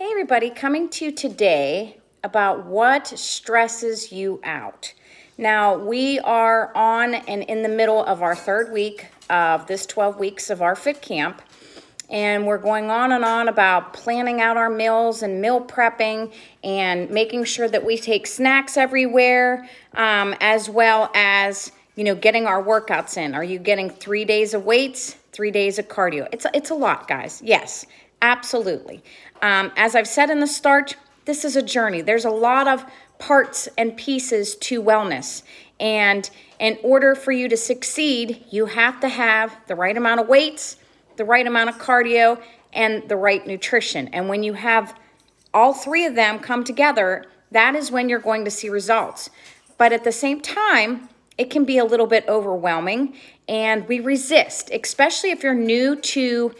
Hey everybody, coming to you today about what stresses you out. Now, we are on and in the middle of our third week of this 12 weeks of our fit camp, and we're going on and on about planning out our meals and meal prepping and making sure that we take snacks everywhere, as well as getting our workouts in. Are you getting 3 days of weights, 3 days of cardio? It's a lot, guys. Yes, absolutely. As I've said in the start, this is a journey. There's a lot of parts and pieces to wellness. And in order for you to succeed, you have to have the right amount of weights, the right amount of cardio, and the right nutrition. And when you have all three of them come together, that is when you're going to see results. But at the same time, it can be a little bit overwhelming, and we resist, especially if you're new to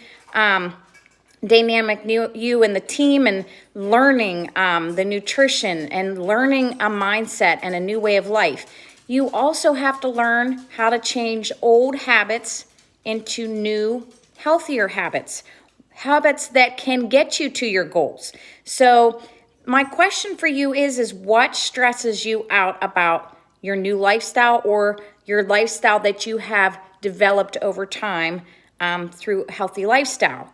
dynamic you and the team, and learning the nutrition and learning a mindset and a new way of life. You also have to learn how to change old habits into new, healthier habits that can get you to your goals. So my question for you is what stresses you out about your new lifestyle, or your lifestyle that you have developed over time through healthy lifestyle?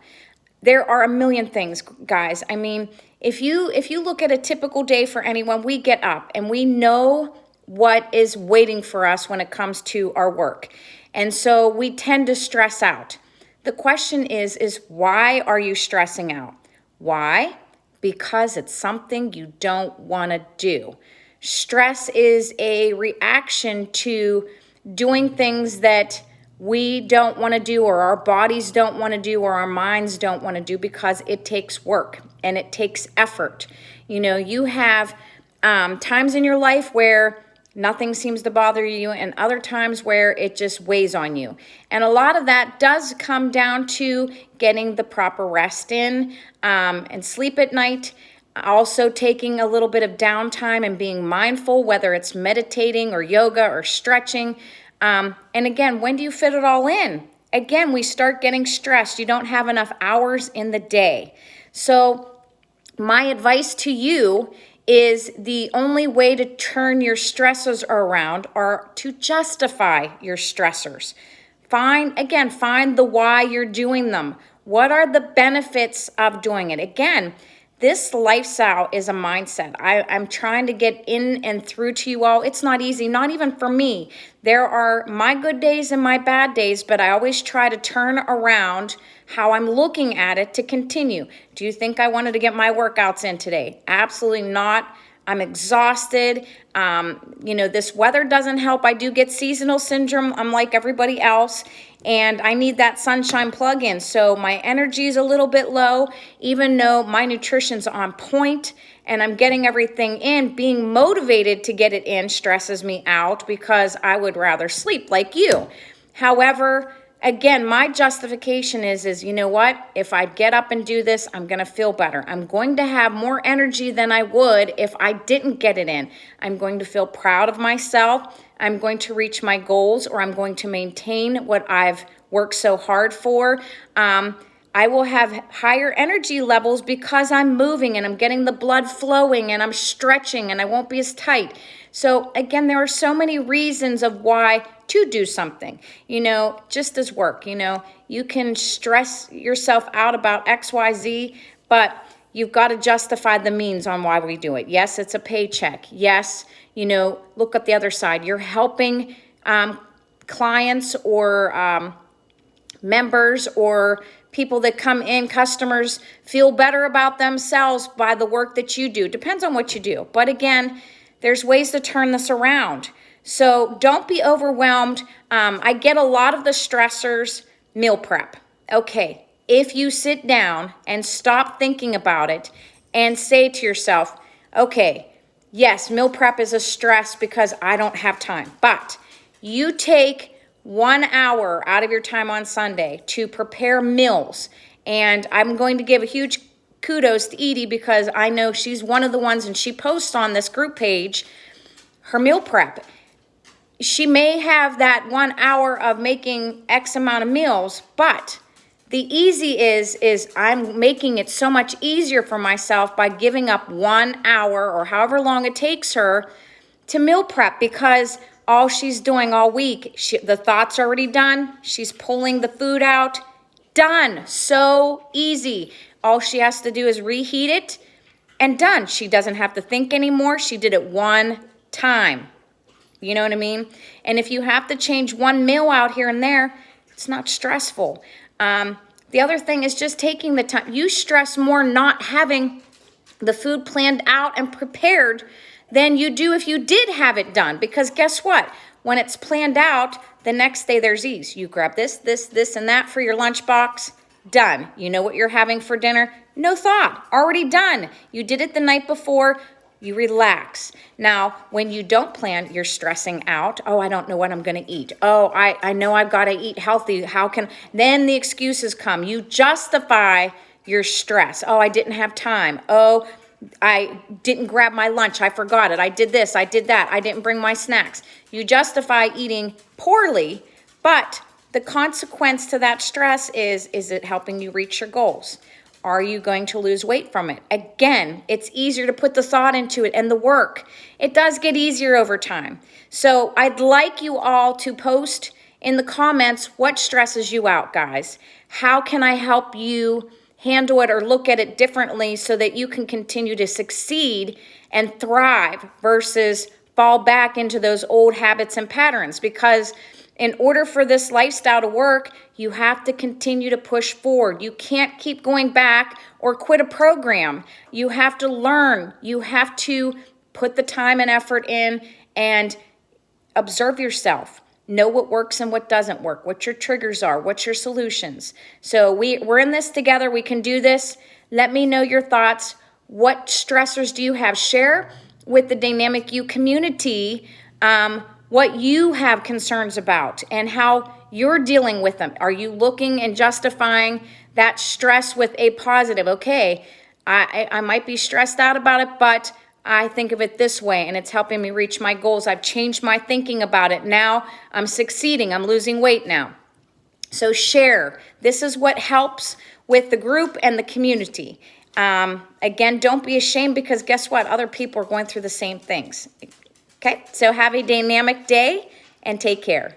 There are a million things, guys. I mean, if you look at a typical day for anyone, we get up and we know what is waiting for us when it comes to our work. And so we tend to stress out. The question is why are you stressing out? Why? Because it's something you don't want to do. Stress is a reaction to doing things that we don't want to do, or our bodies don't want to do, or our minds don't want to do, because it takes work and it takes effort. You have times in your life where nothing seems to bother you, and other times where it just weighs on you. And a lot of that does come down to getting the proper rest in and sleep at night. Also taking a little bit of downtime and being mindful, whether it's meditating or yoga or stretching. And again, when do you fit it all in? Again, we start getting stressed. You don't have enough hours in the day. So my advice to you is the only way to turn your stressors around are to justify your stressors. Find the why you're doing them. What are the benefits of doing it? Again, this lifestyle is a mindset. I'm trying to get in and through to you all. It's not easy, not even for me. There are my good days and my bad days, but I always try to turn around how I'm looking at it to continue. Do you think I wanted to get my workouts in today? Absolutely not. I'm exhausted. This weather doesn't help. I do get seasonal syndrome. I'm like everybody else, and I need that sunshine plug-in. So my energy is a little bit low, even though my nutrition's on point and I'm getting everything in. Being motivated to get it in stresses me out because I would rather sleep like you. However, again, my justification is you know what? If I get up and do this, I'm going to feel better. I'm going to have more energy than I would if I didn't get it in. I'm going to feel proud of myself. I'm going to reach my goals, or I'm going to maintain what I've worked so hard for. I will have higher energy levels because I'm moving and I'm getting the blood flowing and I'm stretching, and I won't be as tight. So again, there are so many reasons of why to do something, just as work. You can stress yourself out about XYZ, but you've got to justify the means on why we do it. Yes, it's a paycheck. Yes, look at the other side. You're helping clients or members or people that come in, customers, feel better about themselves by the work that you do. Depends on what you do. But again, there's ways to turn this around. So don't be overwhelmed. I get a lot of the stressors. Meal prep. Okay, if you sit down and stop thinking about it and say to yourself, okay, yes, meal prep is a stress because I don't have time. But you take 1 hour out of your time on Sunday to prepare meals. And I'm going to give a huge kudos to Edie, because I know she's one of the ones, and she posts on this group page her meal prep. She may have that 1 hour of making X amount of meals, but The easy is I'm making it so much easier for myself by giving up 1 hour or however long it takes her to meal prep, because all she's doing all week, the thought's already done. She's pulling the food out. Done. So easy. All she has to do is reheat it and done. She doesn't have to think anymore. She did it one time. You know what I mean? And if you have to change one meal out here and there, it's not stressful. The other thing is just taking the time. You stress more not having the food planned out and prepared than you do if you did have it done. Because guess what? When it's planned out, the next day there's ease. You grab this, and that for your lunchbox. Done. You know what you're having for dinner? No thought. Already done. You did it the night before. You relax. Now, when you don't plan, you're stressing out. Oh, I don't know what I'm going to eat. Oh, I know I've got to eat healthy. Then the excuses come. You justify your stress. Oh, I didn't have time. Oh, I didn't grab my lunch. I forgot it. I did this. I did that. I didn't bring my snacks. You justify eating poorly, but the consequence to that stress is it helping you reach your goals? Are you going to lose weight from it? Again, it's easier to put the thought into it and the work. It does get easier over time. So I'd like you all to post in the comments what stresses you out, guys. How can I help you handle it or look at it differently so that you can continue to succeed and thrive versus fall back into those old habits and patterns? Because in order for this lifestyle to work, you have to continue to push forward. You can't keep going back or quit a program. You have to learn. You have to put the time and effort in and observe yourself. Know what works and what doesn't work, what your triggers are, what's your solutions. So we're in this together. We can do this. Let me know your thoughts. What stressors do you have? Share with the Dynamic You community what you have concerns about and how you're dealing with them. Are you looking and justifying that stress with a positive? Okay, I might be stressed out about it, but I think of it this way and it's helping me reach my goals. I've changed my thinking about it. Now I'm succeeding. I'm losing weight now. So share. This is what helps with the group and the community. Again, don't be ashamed, because guess what? Other people are going through the same things. Okay, so have a dynamic day and take care.